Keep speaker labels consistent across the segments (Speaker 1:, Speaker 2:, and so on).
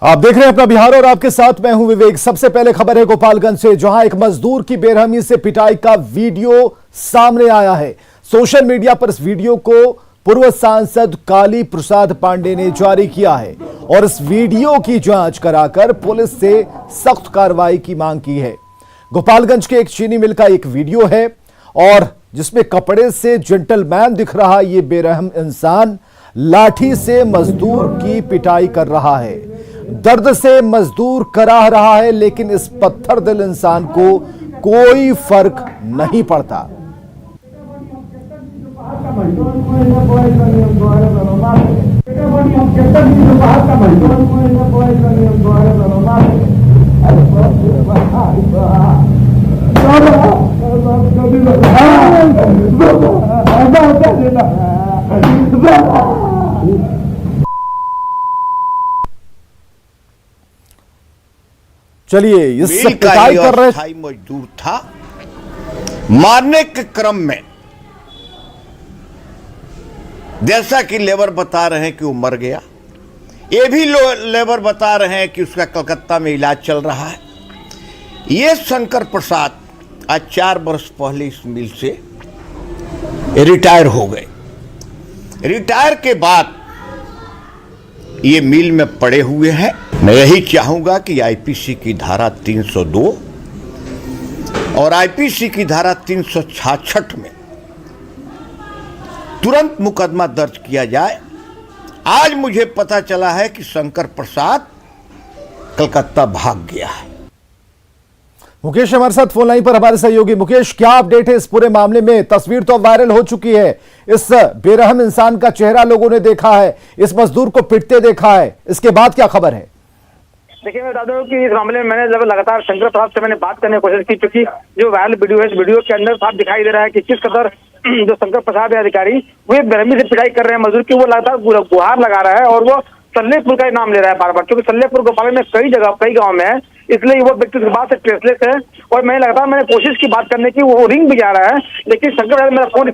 Speaker 1: आप देख रहे हैं अपना बिहार और आपके साथ मैं हूं विवेक। सबसे पहले खबर है गोपालगंज से, जहां एक मजदूर की बेरहमी से पिटाई का वीडियो सामने आया है। सोशल मीडिया पर इस वीडियो को पूर्व सांसद काली प्रसाद पांडे ने जारी किया है और इस वीडियो की जांच कराकर पुलिस से सख्त कार्रवाई की मांग की है। गोपालगंज के एक चीनी मिल का एक वीडियो है और जिसमें कपड़े से जेंटलमैन दिख रहा ये बेरहम इंसान लाठी से मजदूर की पिटाई कर रहा है। दर्द से मजदूर कराह रहा है, लेकिन इस पत्थर दिल इंसान को कोई फर्क नहीं पड़ता। चलिए इस पिटाई कर रहे
Speaker 2: स्थायी मजदूर था। मारने के क्रम में जैसा कि लेबर बता रहे हैं कि वो मर गया, ये भी लेबर बता रहे हैं कि उसका कलकत्ता में इलाज चल रहा है। ये शंकर प्रसाद आज 4 वर्ष पहले इस मिल से रिटायर हो गए। रिटायर के बाद ये मिल में पड़े हुए हैं। मैं यही चाहूंगा कि आईपीसी की धारा 302 और आईपीसी की धारा 366 में तुरंत मुकदमा दर्ज किया जाए। आज मुझे पता चला है कि शंकर प्रसाद कलकत्ता भाग गया है।
Speaker 1: मुकेश हमारे साथ फोन लाइन पर हमारे सहयोगी। मुकेश, क्या अपडेट है इस पूरे मामले में? तस्वीर तो वायरल हो चुकी है। इस बेरहम इंसान का चेहरा लोगों ने देखा है, इस मजदूर को पिटते देखा है, इसके बाद क्या खबर है?
Speaker 3: देखिए, मैं बता दूं कि इस मामले में मैंने जब लगातार शंकर प्रसाद से मैंने बात करने की कोशिश की, क्योंकि जो वायरल वीडियो है, इस वीडियो के अंदर साफ दिखाई दे रहा है कि किस कदर जो शंकर प्रसाद है अधिकारी, वो बेरहमी से पिटाई कर रहे हैं मजदूर की। वो लगातार गुहार लगा रहा है और वो सल्लेपुर का नाम ले रहा है बार बार, क्योंकि सल्लेपुर गोपाल में कई जगह कई गाँव में है, इसलिए वो व्यक्ति के बाद से ट्रेसलेस है। और मैंने कोशिश की बात करने की, वो रिंग भी जा रहा है, लेकिन शंकर प्रसाद मेरा फोन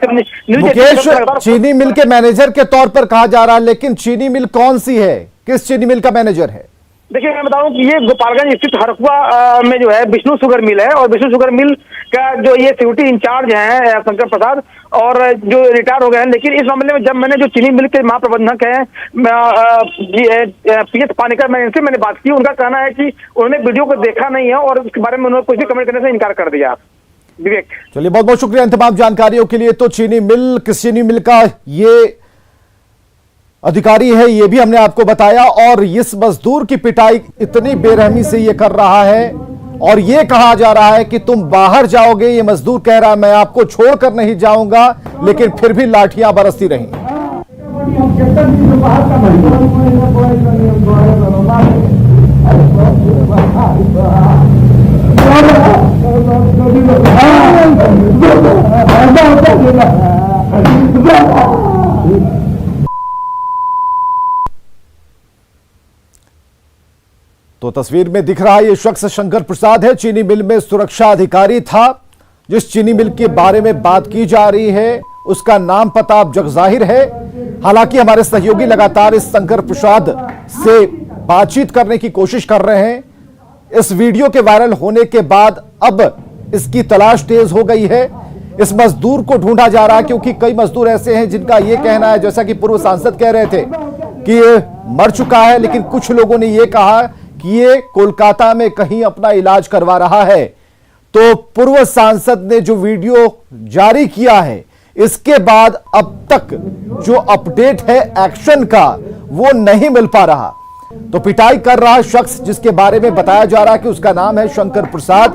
Speaker 1: मुकेश, चीनी मिल के मैनेजर के तौर पर कहा जा रहा है, लेकिन चीनी मिल कौन सी है, किस चीनी मिल का मैनेजर है?
Speaker 3: देखिए, मैं बताऊं कि ये गोपालगंज स्थित हरकुआ में जो है विष्णु शुगर मिल है, और विष्णु शुगर मिल का जो ये सिक्योरिटी इंचार्ज हैं शंकर प्रसाद, और जो रिटायर हो गए हैं। लेकिन इस मामले में जब मैंने जो चीनी मिल के महाप्रबंधक हैं पीएस पानीकर, मैंने बात की, उनका कहना है कि उन्होंने वीडियो को देखा नहीं है और उसके बारे में उन्होंने कुछ भी कमेंट करने से इनकार कर दिया। विवेक,
Speaker 1: चलिए बहुत बहुत शुक्रिया इन तमाम जानकारियों के लिए। तो चीनी मिल, किस चीनी मिल का ये अधिकारी है ये भी हमने आपको बताया, और इस मजदूर की पिटाई इतनी बेरहमी से ये कर रहा है और ये कहा जा रहा है कि तुम बाहर जाओगे। ये मजदूर कह रहा है मैं आपको छोड़कर नहीं जाऊंगा, लेकिन फिर भी लाठियां बरसती रही। तो तस्वीर में दिख रहा ये शख्स शंकर प्रसाद है, चीनी मिल में सुरक्षा अधिकारी था। जिस चीनी मिल के बारे में बात की जा रही है उसका नाम पता अब जगजाहिर है। हालांकि हमारे सहयोगी लगातार इस शंकर प्रसाद से बातचीत करने की कोशिश कर रहे हैं। इस वीडियो के वायरल होने के बाद अब इसकी तलाश तेज हो गई है। इस मजदूर को ढूंढा जा रहा है, क्योंकि कई मजदूर ऐसे हैं जिनका यह कहना है, जैसा कि पूर्व सांसद कह रहे थे, कि ये मर चुका है, लेकिन कुछ लोगों ने यह कहा कि ये कोलकाता में कहीं अपना इलाज करवा रहा है। तो पूर्व सांसद ने जो वीडियो जारी किया है, इसके बाद अब तक जो अपडेट है एक्शन का, वो नहीं मिल पा रहा। तो पिटाई कर रहा शख्स, जिसके बारे में बताया जा रहा है कि उसका नाम है शंकर प्रसाद,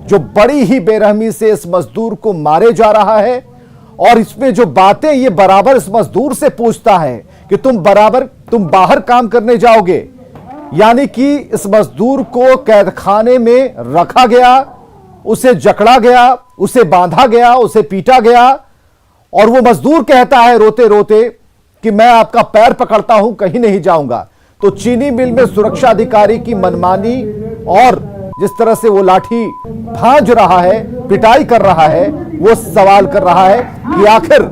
Speaker 1: जो बड़ी ही बेरहमी से इस मजदूर को मारे जा रहा है। और इसमें जो बातें ये बराबर इस मजदूर से पूछता है कि तुम बाहर काम करने जाओगे, यानी कि इस मजदूर को कैदखाने में रखा गया, उसे जकड़ा गया, उसे बांधा गया, उसे पीटा गया, और वो मजदूर कहता है रोते रोते कि मैं आपका पैर पकड़ता हूं, कहीं नहीं जाऊंगा। तो चीनी मिल में सुरक्षा अधिकारी की मनमानी और जिस तरह से वो लाठी भांज रहा है, पिटाई कर रहा है, वो सवाल कर रहा है कि आखिर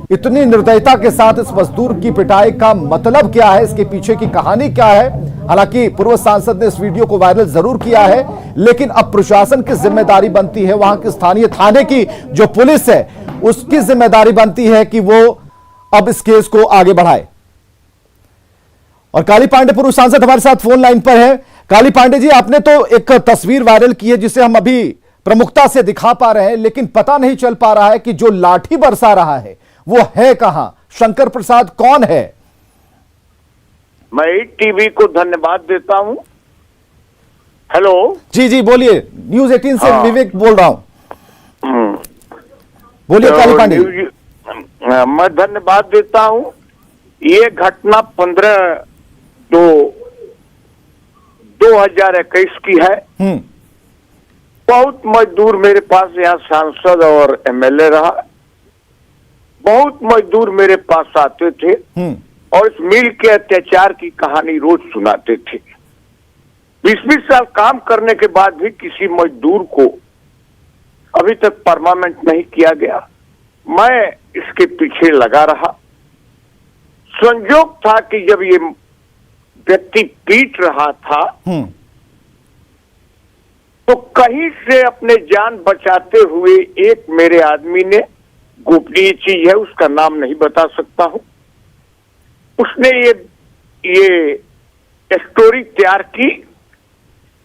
Speaker 1: इतनी निर्दयता के साथ इस मजदूर की पिटाई का मतलब क्या है, इसके पीछे की कहानी क्या है? हालांकि पूर्व सांसद ने इस वीडियो को वायरल जरूर किया है, लेकिन अब प्रशासन की जिम्मेदारी बनती है, वहां के स्थानीय थाने की जो पुलिस है उसकी जिम्मेदारी बनती है कि वो अब इस केस को आगे बढ़ाए। और काली पांडे पूर्व सांसद हमारे साथ फोन लाइन पर है। काली पांडे जी, आपने तो एक तस्वीर वायरल की है जिसे हम अभी प्रमुखता से दिखा पा रहे हैं, लेकिन पता नहीं चल पा रहा है कि जो लाठी बरसा रहा है वो है कहां? शंकर प्रसाद कौन है?
Speaker 2: मैं टीवी को धन्यवाद देता हूं। हेलो
Speaker 1: जी जी बोलिए, न्यूज 18 से विवेक बोल रहा हूं। बोलिए काली पांडे।
Speaker 2: मैं धन्यवाद देता हूं। ये घटना 15/2/2021 की है। बहुत मजदूर मेरे पास यहाँ सांसद और एमएलए रहा, बहुत मजदूर मेरे पास आते थे और इस मिल के अत्याचार की कहानी रोज सुनाते थे। 20-20 साल काम करने के बाद भी किसी मजदूर को अभी तक परमानेंट नहीं किया गया। मैं इसके पीछे लगा रहा। संयोग था कि जब ये व्यक्ति पीट रहा था तो कहीं से अपने जान बचाते हुए एक मेरे आदमी ने, गोपनीय चीज है उसका नाम नहीं बता सकता हूं, उसने ये स्टोरी तैयार की।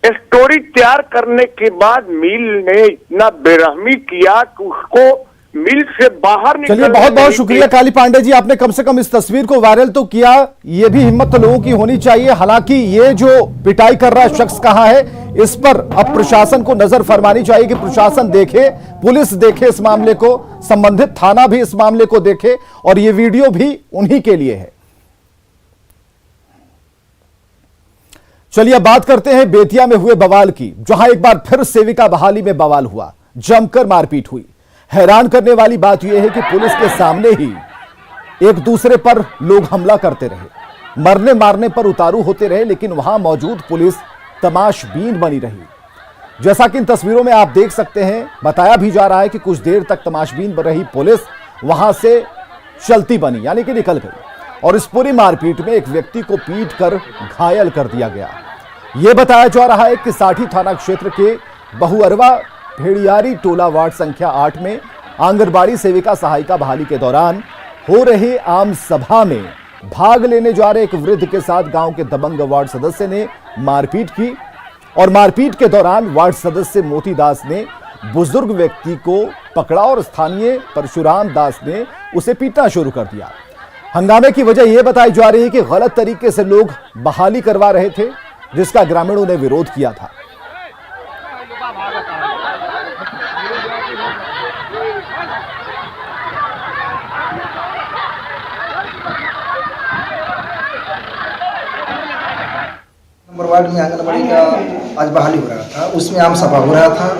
Speaker 2: स्टोरी तैयार करने के बाद मिल ने इतना बेरहमी किया कि उसको मिल से बाहर निकलने।
Speaker 1: चलिए, बहुत बहुत शुक्रिया काली पांडे जी, आपने कम से कम इस तस्वीर को वायरल तो किया। ये भी हिम्मत तो लोगों की होनी चाहिए। हालांकि ये जो पिटाई कर रहा शख्स कहां है, इस पर अब प्रशासन को नजर फरमानी चाहिए कि प्रशासन देखे, पुलिस देखे इस मामले को, संबंधित थाना भी इस मामले को देखे, और ये वीडियो भी उन्हीं के लिए है। चलिए अब बात करते हैं बेतिया में हुए बवाल की, जहां एक बार फिर सेविका बहाली में बवाल हुआ, जमकर मारपीट हुई। हैरान करने वाली बात यह है कि पुलिस के सामने ही एक दूसरे पर लोग हमला करते रहे, मरने मारने पर उतारू होते रहे, लेकिन वहां मौजूद पुलिस तमाशबीन बनी रही। जैसा कि इन तस्वीरों में आप देख सकते हैं, बताया भी जा रहा है कि कुछ देर तक तमाशबीन बन रही पुलिस वहां से चलती बनी, यानी कि निकल गई, और इस पूरी मारपीट में एक व्यक्ति को पीट कर घायल कर दिया गया। यह बताया जा रहा है कि साठी थाना क्षेत्र के बहुअरवा भेड़ियारी टोला वार्ड संख्या 8 में आंगनबाड़ी सेविका सहायिका बहाली के दौरान हो रहे आम सभा में भाग लेने जा रहे एक वृद्ध के साथ गांव के दबंग वार्ड सदस्य ने मारपीट की, और मारपीट के दौरान वार्ड सदस्य मोती दास ने बुजुर्ग व्यक्ति को पकड़ा और स्थानीय परशुराम दास ने उसे पीटना शुरू कर दिया। हंगामे की वजह यह बताई जा रही है कि गलत तरीके से लोग बहाली करवा रहे थे, जिसका ग्रामीणों ने विरोध किया था।
Speaker 4: नंबर वार्ड में आंगनबाड़ी का आज बहाली हो रहा था, उसमें आम सभा हो रहा था,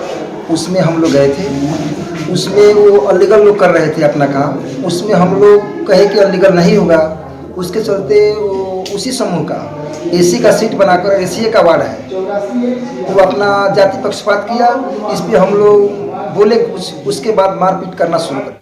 Speaker 4: उसमें हम लोग गए थे। उसमें वो अलीगल लोग कर रहे थे अपना काम, उसमें हम लोग कहे कि अलीगल नहीं होगा। उसके चलते वो उसी समूह का एसी का सीट बनाकर, एसी का वार्ड है, वो अपना जाति पक्षपात किया। इस पर हम लोग बोले कुछ, उसके बाद मारपीट करना शुरू कर।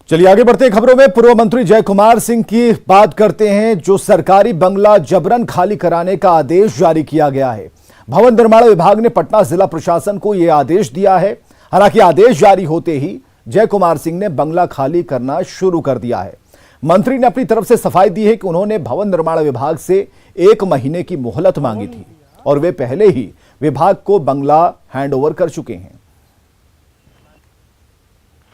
Speaker 1: चलिए आगे बढ़ते हैं खबरों में। पूर्व मंत्री जय कुमार सिंह की बात करते हैं, जो सरकारी बंगला जबरन खाली कराने का आदेश जारी किया गया है। भवन निर्माण विभाग ने पटना जिला प्रशासन को यह आदेश दिया है। हालांकि आदेश जारी होते ही जय कुमार सिंह ने बंगला खाली करना शुरू कर दिया है। मंत्री ने अपनी तरफ से सफाई दी है कि उन्होंने भवन निर्माण विभाग से 1 महीने की मोहलत मांगी थी और वे पहले ही विभाग को बंगला हैंडओवर कर चुके हैं।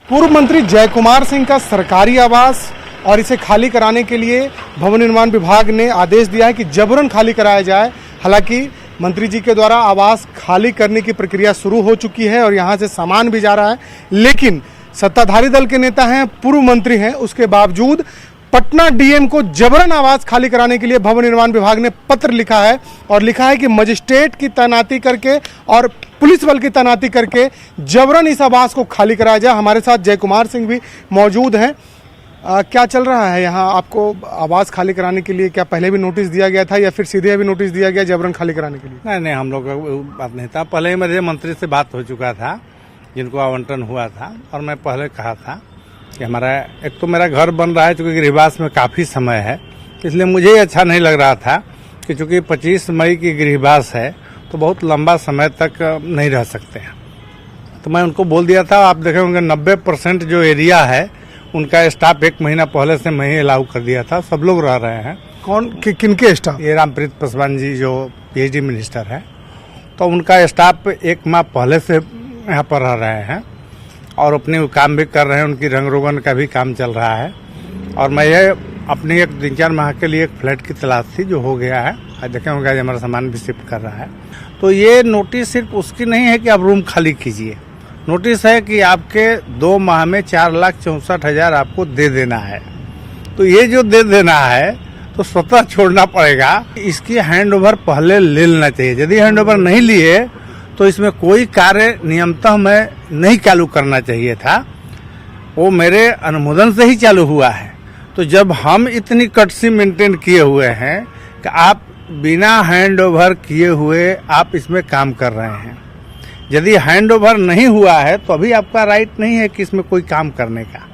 Speaker 5: पूर्व मंत्री जय कुमार सिंह का सरकारी आवास और इसे खाली कराने के लिए भवन निर्माण विभाग ने आदेश दिया है कि जबरन खाली कराया जाए। हालांकि मंत्री जी के द्वारा आवास खाली करने की प्रक्रिया शुरू हो चुकी है और यहां से सामान भी जा रहा है, लेकिन सत्ताधारी दल के नेता हैं, पूर्व मंत्री हैं, उसके बावजूद पटना डीएम को जबरन आवास खाली कराने के लिए भवन निर्माण विभाग ने पत्र लिखा है और लिखा है कि मजिस्ट्रेट की तैनाती करके और पुलिस बल की तैनाती करके जबरन इस आवास को खाली कराया जाए। हमारे साथ जय कुमार सिंह भी मौजूद हैं। क्या चल रहा है यहाँ? आपको आवास खाली कराने के लिए क्या पहले भी नोटिस दिया गया था या फिर सीधे अभी नोटिस दिया गया जबरन खाली कराने के लिए?
Speaker 6: नहीं, हम लोग का बात नहीं था। पहले ही मेरे मंत्री से बात हो चुका था, जिनको आवंटन हुआ था, और मैं पहले कहा था कि हमारा एक तो मेरा घर बन रहा है, चूँकि गृहवास में काफ़ी समय है, इसलिए मुझे अच्छा नहीं लग रहा था कि चूँकि 25 मई की गृहवास है तो बहुत लंबा समय तक नहीं रह सकते हैं। तो मैं उनको बोल दिया था, आप देखें होंगे 90% जो एरिया है उनका स्टाफ 1 महीना पहले से मैं ही अलाउ कर दिया था, सब लोग रह रहे हैं।
Speaker 5: किनके स्टाफ?
Speaker 6: ये रामप्रीत पासवान जी जो PhD मिनिस्टर है, तो उनका स्टाफ 1 माह पहले से यहाँ पर रह रहे हैं और अपने काम भी कर रहे हैं, उनकी रंग रोगन का भी काम चल रहा है। और मैं ये अपनी एक 3-4 माह के लिए एक फ्लैट की तलाश थी जो हो गया है, आज देखें होगा हमारा सामान भी शिफ्ट कर रहा है। तो ये नोटिस सिर्फ उसकी नहीं है कि आप रूम खाली कीजिए, नोटिस है कि आपके 2 माह में 4,64,000 आपको दे देना है। तो ये जो दे देना है तो स्वतः छोड़ना पड़ेगा, इसकी हैंडओवर पहले ले लेना चाहिए। यदि हैंडओवर नहीं लिए तो इसमें कोई कार्य नियमतः में नहीं चालू करना चाहिए था, वो मेरे अनुमोदन से ही चालू हुआ है। तो जब हम इतनी कटसी मेंटेन किए हुए हैं कि आप बिना हैंडओवर किए हुए आप इसमें काम कर रहे हैं, यदि हैंडओवर नहीं हुआ है तो अभी आपका राइट नहीं है कि इसमें कोई काम करने का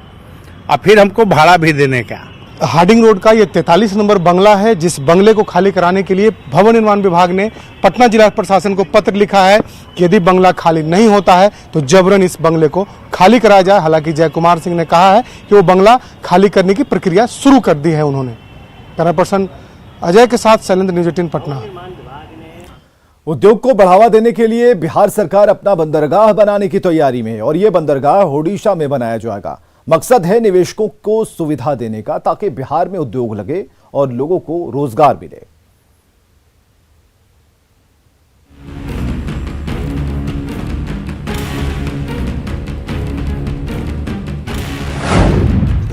Speaker 6: और फिर हमको भाड़ा भी देने का।
Speaker 5: हार्डिंग रोड का ये 43 नंबर बंगला है, जिस बंगले को खाली कराने के लिए भवन निर्माण विभाग ने पटना जिला प्रशासन को पत्र लिखा है कि यदि बंगला खाली नहीं होता है तो जबरन इस बंगले को खाली कराया जाए। हालांकि जय कुमार सिंह ने कहा है कि वो बंगला खाली करने की प्रक्रिया शुरू कर दी है उन्होंने। कैमरा पर्सन अजय के साथ शैलेंद्र, न्यूज़ 18 पटना।
Speaker 1: उद्योग को बढ़ावा देने के लिए बिहार सरकार अपना बंदरगाह बनाने की तैयारी में है और यह बंदरगाह ओडिशा में बनाया जाएगा। मकसद है निवेशकों को सुविधा देने का, ताकि बिहार में उद्योग लगे और लोगों को रोजगार मिले।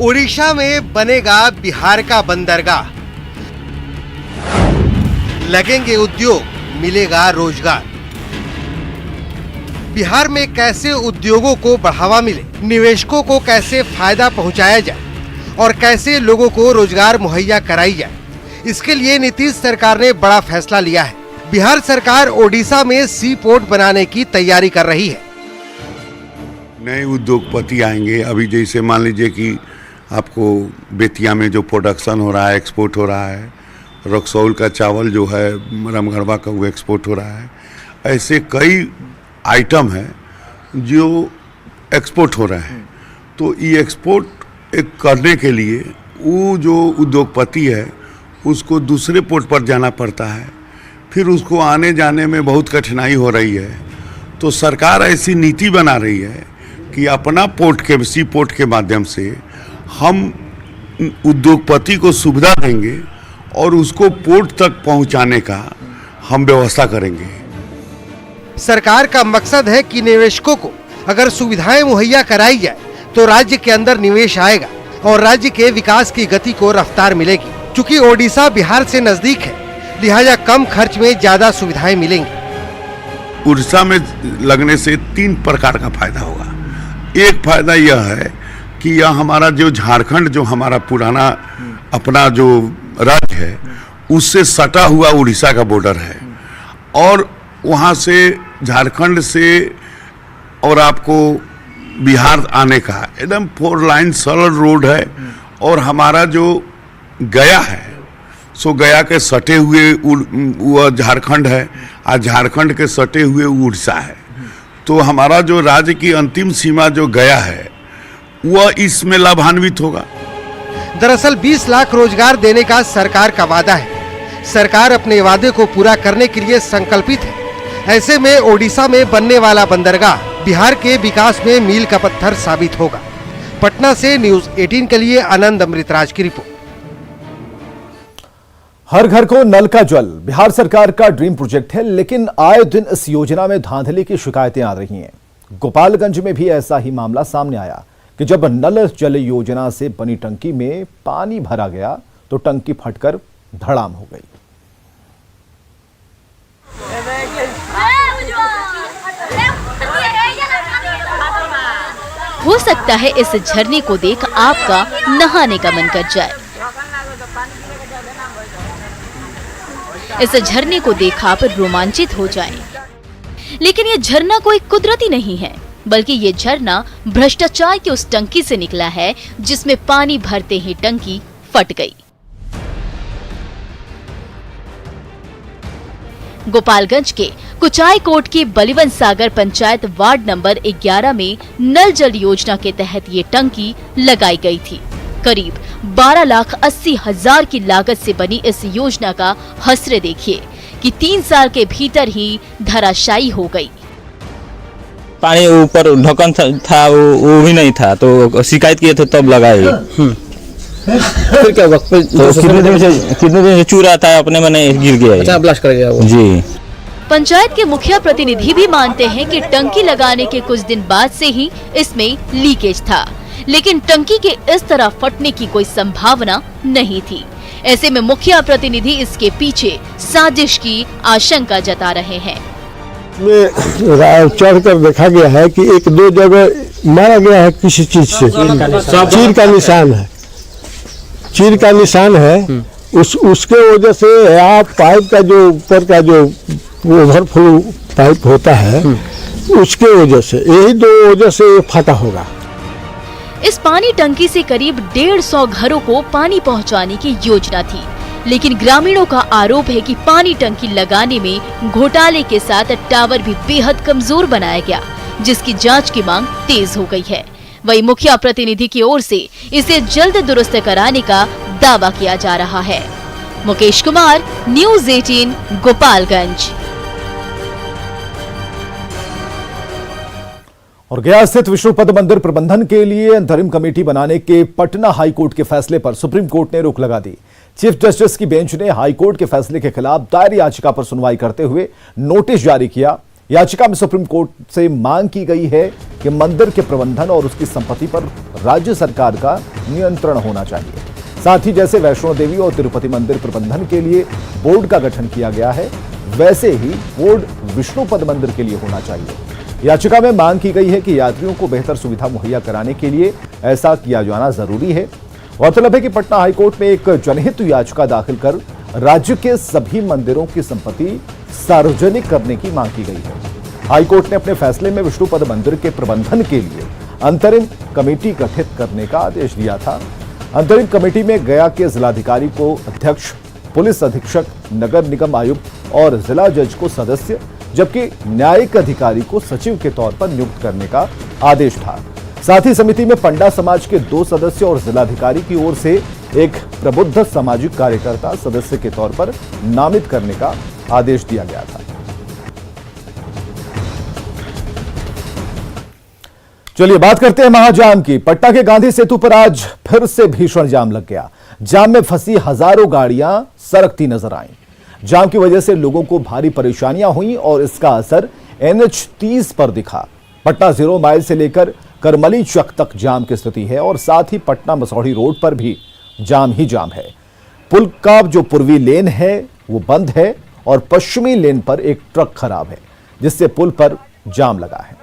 Speaker 7: ओडिशा में बनेगा बिहार का बंदरगाह, लगेंगे उद्योग, मिलेगा रोजगार। बिहार में कैसे उद्योगों को बढ़ावा मिले, निवेशकों को कैसे फायदा पहुंचाया जाए और कैसे लोगों को रोजगार मुहैया कराई जाए, इसके लिए नीतीश सरकार ने बड़ा फैसला लिया है। बिहार सरकार ओडिशा में सी पोर्ट बनाने की तैयारी कर रही है।
Speaker 8: नए उद्योगपति आएंगे। अभी जैसे मान लीजिए कि आपको बेतिया में जो प्रोडक्शन हो रहा है, एक्सपोर्ट हो रहा है, रक्सौल का चावल जो है, रामगढ़वा का वो एक्सपोर्ट हो रहा है, ऐसे कई आइटम है जो एक्सपोर्ट हो रहे हैं। तो ये एक्सपोर्ट एक करने के लिए वो जो उद्योगपति है उसको दूसरे पोर्ट पर जाना पड़ता है, फिर उसको आने जाने में बहुत कठिनाई हो रही है। तो सरकार ऐसी नीति बना रही है कि अपना पोर्ट के, सी पोर्ट के माध्यम से हम उद्योगपति को सुविधा देंगे और उसको पोर्ट तक पहुंचाने का हम व्यवस्था करेंगे।
Speaker 7: सरकार का मकसद है कि निवेशकों को अगर सुविधाएं मुहैया कराई जाए तो राज्य के अंदर निवेश आएगा और राज्य के विकास की गति को रफ्तार मिलेगी। चूंकि ओडिशा बिहार से नजदीक है, लिहाजा कम खर्च में ज्यादा सुविधाएं मिलेंगी।
Speaker 8: उड़ीसा में लगने से 3 प्रकार का फायदा होगा। एक फायदा यह है कि यह हमारा जो झारखंड, जो हमारा पुराना अपना जो राज्य है, उससे सटा हुआ उड़ीसा का बॉर्डर है और वहाँ से झारखंड से और आपको बिहार आने का एकदम 4 लाइन सरल रोड है। और हमारा जो गया है सो गया के सटे हुए वह झारखंड है और झारखंड के सटे हुए उड़ीसा है। तो हमारा जो राज्य की अंतिम सीमा जो गया है वह इसमें लाभान्वित होगा।
Speaker 7: दरअसल 20 लाख रोजगार देने का सरकार का वादा है। सरकार अपने वादे को पूरा करने के लिए संकल्पित है। ऐसे में ओडिशा में बनने वाला बंदरगाह बिहार के विकास में मील का पत्थर साबित होगा। पटना से न्यूज़ 18 के लिए आनंद अमृतराज की रिपोर्ट।
Speaker 1: हर घर को नल का जल बिहार सरकार का ड्रीम प्रोजेक्ट है, लेकिन आए दिन इस योजना में धांधली की शिकायतें आ रही हैं। गोपालगंज में भी ऐसा ही मामला सामने आया कि जब नल जल योजना से बनी टंकी में पानी भरा गया तो टंकी फटकर धड़ाम हो गई।
Speaker 9: हो सकता है इस झरने को देख आपका नहाने का मन कर जाए। इस झरने को देख आप रोमांचित हो जाएं। लेकिन यह झरना कोई कुदरती नहीं है, बल्कि ये झरना भ्रष्टाचार की उस टंकी से निकला है जिसमें पानी भरते ही टंकी फट गई। गोपालगंज के कुचायकोट के बलिवन सागर पंचायत वार्ड नंबर 11 में नल जल योजना के तहत ये टंकी लगाई गई थी। करीब 12,80,000 की लागत से बनी इस योजना का हसरे देखिए कि 3 साल के भीतर ही धराशायी हो गई।
Speaker 10: पानी ऊपर ढक्कन था वो भी नहीं था, तो शिकायत किए थे तब लगाए।
Speaker 11: फिर क्या हुआ?
Speaker 10: तो कितने दिन से चू रहा था, अपने मने गिर गया।
Speaker 11: अच्छा, ब्लास्ट कर गया वो।
Speaker 10: जी।
Speaker 9: पंचायत के मुखिया प्रतिनिधि भी मानते हैं कि टंकी लगाने के कुछ दिन बाद से ही इसमें लीकेज था, लेकिन टंकी के इस तरह फटने की कोई संभावना नहीं थी। ऐसे में मुखिया प्रतिनिधि इसके पीछे साजिश की आशंका जता रहे हैं।
Speaker 12: चढ़कर देखा गया है कि 1-2 जगह मारा गया है किसी चीज से, चीर का निशान है, चीर का निशान है। उसके वजह से आप पाइप का जो ऊपर का जो ओवरफ्लो पाइप होता है उसके वजह से, यही 2 वजह से फटा होगा।
Speaker 9: इस पानी टंकी से करीब 150 घरों को पानी पहुंचाने की योजना थी, लेकिन ग्रामीणों का आरोप है कि पानी टंकी लगाने में घोटाले के साथ टावर भी बेहद कमजोर बनाया गया, जिसकी जांच की मांग तेज हो गई है। वही मुखिया प्रतिनिधि की ओर से इसे जल्द दुरुस्त कराने का दावा किया जा रहा है। मुकेश कुमार, न्यूज़ 18, गोपालगंज।
Speaker 1: और गया स्थित विष्णुपद मंदिर प्रबंधन के लिए अंतरिम कमेटी बनाने के पटना हाईकोर्ट के फैसले पर सुप्रीम कोर्ट ने रोक लगा दी। चीफ जस्टिस की बेंच ने हाईकोर्ट के फैसले के खिलाफ दायर याचिका पर सुनवाई करते हुए नोटिस जारी किया। याचिका में सुप्रीम कोर्ट से मांग की गई है कि मंदिर के प्रबंधन और उसकी संपत्ति पर राज्य सरकार का नियंत्रण होना चाहिए। साथ ही जैसे वैष्णो देवी और तिरुपति मंदिर प्रबंधन के लिए बोर्ड का गठन किया गया है, वैसे ही बोर्ड विष्णुपद मंदिर के लिए होना चाहिए। याचिका में मांग की गई है कि यात्रियों को बेहतर सुविधा मुहैया कराने के लिए ऐसा किया जाना जरूरी है। गौरतलब है कि पटना हाईकोर्ट में एक जनहित याचिका दाखिल कर राज्य के सभी मंदिरों की संपत्ति सार्वजनिक करने की मांग की गई है। हाईकोर्ट ने अपने फैसले में विष्णुपद मंदिर के प्रबंधन के लिए अंतरिम कमेटी गठित करने का आदेश दिया था। अंतरिम कमेटी में गया के जिलाधिकारी को अध्यक्ष, पुलिस अधीक्षक, नगर निगम आयुक्त और जिला जज को सदस्य, जबकि न्यायिक अधिकारी को सचिव के तौर पर नियुक्त करने का आदेश था। साथ ही समिति में पंडा समाज के 2 सदस्य और जिलाधिकारी की ओर से एक प्रबुद्ध सामाजिक कार्यकर्ता सदस्य के तौर पर नामित करने का आदेश दिया गया था। चलिए बात करते हैं महाजाम की। पटना के गांधी सेतु पर आज फिर से भीषण जाम लग गया। जाम में फंसी हजारों गाड़ियां सरकती नजर आईं। जाम की वजह से लोगों को भारी परेशानियां हुई और इसका असर NH 30 पर दिखा। पटना 0 माइल से लेकर करमली चक तक जाम की स्थिति है और साथ ही पटना मसौढ़ी रोड पर भी जाम ही जाम है। पुल का जो पूर्वी लेन है वो बंद है और पश्चिमी लेन पर एक ट्रक खराब है, जिससे पुल पर जाम लगा है।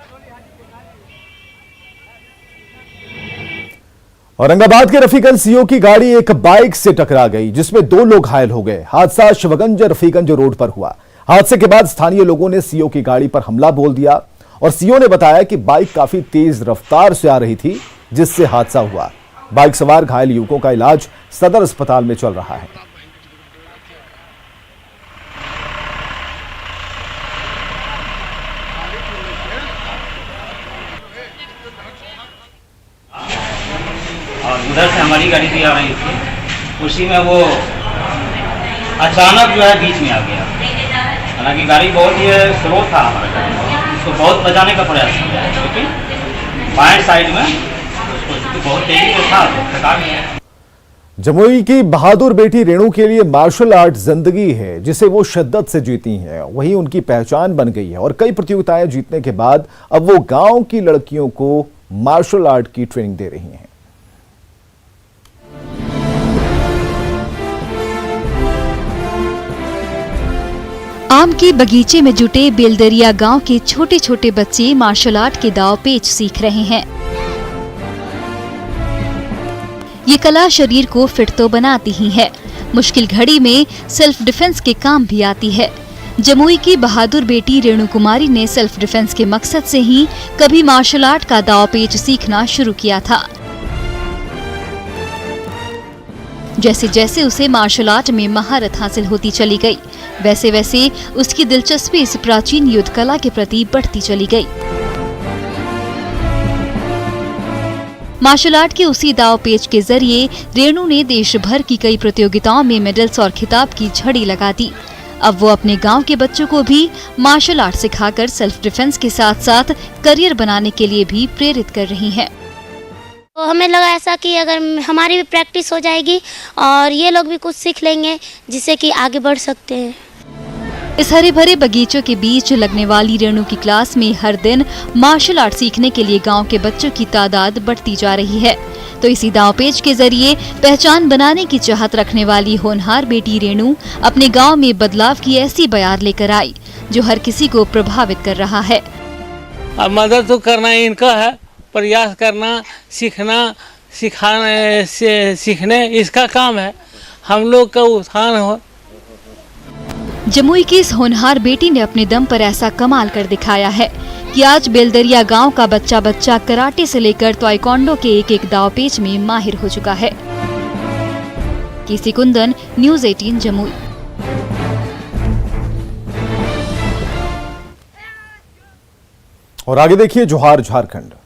Speaker 1: औरंगाबाद के रफीगंज सीओ की गाड़ी एक बाइक से टकरा गई, जिसमें 2 लोग घायल हो गए। हादसा शिवगंज रफीगंज रोड पर हुआ। हादसे के बाद स्थानीय लोगों ने सीओ की गाड़ी पर हमला बोल दिया और सीओ ने बताया कि बाइक काफी तेज रफ्तार से आ रही थी, जिससे हादसा हुआ। बाइक सवार घायल युवकों का इलाज सदर अस्पताल में चल रहा है।
Speaker 13: और उधर से हमारी गाड़ी भी आ रही थी, उसी में वो अचानक जो है बीच में आ गया। हालांकि गाड़ी बहुत ही स्लो था हमारा गाड़ी, उसको बहुत बचाने का प्रयास किया, लेकिन बाएं साइड में उसको बहुत तेजी से था तो टकरा गया।
Speaker 1: जमुई की बहादुर बेटी रेणु के लिए मार्शल आर्ट जिंदगी है, जिसे वो शिद्दत से जीती हैं। वहीं उनकी पहचान बन गई है और कई प्रतियोगिताएं जीतने के बाद अब वो गांव की लड़कियों को मार्शल आर्ट की ट्रेनिंग दे रही हैं।
Speaker 14: आम के बगीचे में जुटे बेलदरिया गांव के छोटे छोटे बच्चे मार्शल आर्ट के दांव पेच सीख रहे हैं। ये कला शरीर को फिट तो बनाती ही है, मुश्किल घड़ी में सेल्फ डिफेंस के काम भी आती है। जमुई की बहादुर बेटी रेणु कुमारी ने सेल्फ डिफेंस के मकसद से ही कभी मार्शल आर्ट का दांव पेच सीखना शुरू किया था। जैसे जैसे उसे मार्शल आर्ट में महारत हासिल होती चली गई, वैसे वैसे उसकी दिलचस्पी इस प्राचीन युद्ध कला के प्रति बढ़ती चली गई। मार्शल आर्ट के उसी दांव पेच के जरिए रेणु ने देश भर की कई प्रतियोगिताओं में मेडल्स और खिताब की झड़ी लगा दी। अब वो अपने गांव के बच्चों को भी मार्शल आर्ट सिखाकर सेल्फ डिफेंस के साथ साथ करियर बनाने के लिए भी प्रेरित कर रही हैं।
Speaker 15: तो हमें लगा ऐसा कि अगर हमारी भी प्रैक्टिस हो जाएगी और ये लोग भी कुछ सीख लेंगे जिससे कि आगे बढ़ सकते हैं।
Speaker 14: इस हरे भरे बगीचों के बीच लगने वाली रेणु की क्लास में हर दिन मार्शल आर्ट सीखने के लिए गांव के बच्चों की तादाद बढ़ती जा रही है। तो इसी दांव पेच के जरिए पहचान बनाने की चाहत रखने वाली होनहार बेटी रेणु अपने गांव में बदलाव की ऐसी बयार लेकर आई जो हर किसी को प्रभावित कर रहा है।
Speaker 16: अब मदद तो करना इनका है, प्रयास करना, सीखना, सिखाने से सीखने इसका काम है। हम लोग का उत्थान हो।
Speaker 14: जमुई की इस होनहार बेटी ने अपने दम पर ऐसा कमाल कर दिखाया है कि आज बेलदरिया गांव का बच्चा बच्चा कराटे से लेकर ताइक्वांडो के एक एक दांव पेच में माहिर हो चुका है। केसी कुंदन, न्यूज़ 18 जमुई।
Speaker 1: और आगे देखिए जोहार झारखंड।